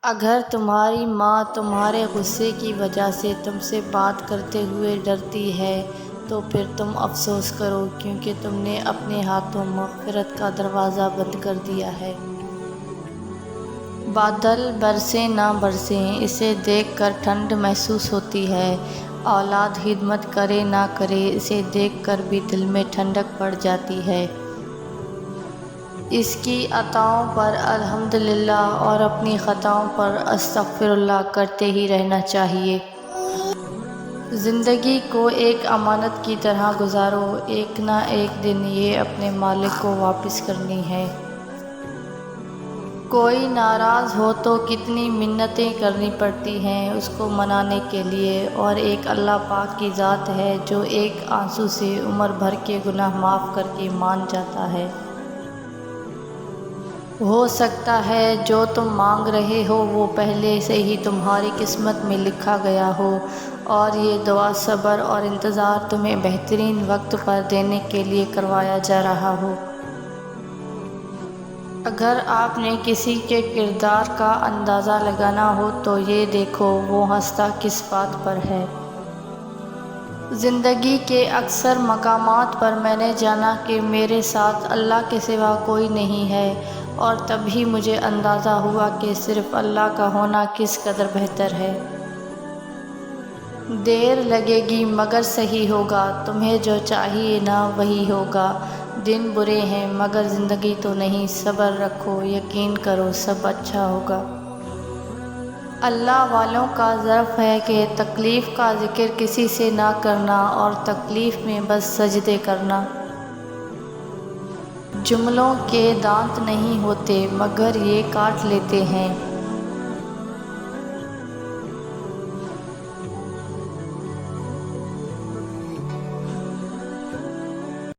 اگر تمہاری ماں تمہارے غصے کی وجہ سے تم سے بات کرتے ہوئے ڈرتی ہے تو پھر تم افسوس کرو، کیونکہ تم نے اپنے ہاتھوں مغفرت کا دروازہ بند کر دیا ہے۔ بادل برسیں نہ برسیں، اسے دیکھ کر ٹھنڈ محسوس ہوتی ہے۔ اولاد خدمت کرے نہ کرے، اسے دیکھ کر بھی دل میں ٹھنڈک پڑ جاتی ہے۔ اس کی عطاؤں پر الحمدللہ اور اپنی خطاؤں پر استغفراللہ کرتے ہی رہنا چاہیے۔ زندگی کو ایک امانت کی طرح گزارو، ایک نہ ایک دن یہ اپنے مالک کو واپس کرنی ہے۔ کوئی ناراض ہو تو کتنی منتیں کرنی پڑتی ہیں اس کو منانے کے لیے، اور ایک اللہ پاک کی ذات ہے جو ایک آنسو سے عمر بھر کے گناہ معاف کر کے مان جاتا ہے۔ ہو سکتا ہے جو تم مانگ رہے ہو وہ پہلے سے ہی تمہاری قسمت میں لکھا گیا ہو، اور یہ دعا صبر اور انتظار تمہیں بہترین وقت پر دینے کے لیے کروایا جا رہا ہو۔ اگر آپ نے کسی کے کردار کا اندازہ لگانا ہو تو یہ دیکھو وہ ہنستا کس بات پر ہے۔ زندگی کے اکثر مقامات پر میں نے جانا کہ میرے ساتھ اللہ کے سوا کوئی نہیں ہے، اور تب ہی مجھے اندازہ ہوا کہ صرف اللہ کا ہونا کس قدر بہتر ہے۔ دیر لگے گی مگر صحیح ہوگا، تمہیں جو چاہیے نا وہی ہوگا۔ دن برے ہیں مگر زندگی تو نہیں، صبر رکھو یقین کرو سب اچھا ہوگا۔ اللہ والوں کا ظرف ہے کہ تکلیف کا ذکر کسی سے نہ کرنا اور تکلیف میں بس سجدے کرنا۔ جملوں کے دانت نہیں ہوتے مگر یہ کاٹ لیتے ہیں۔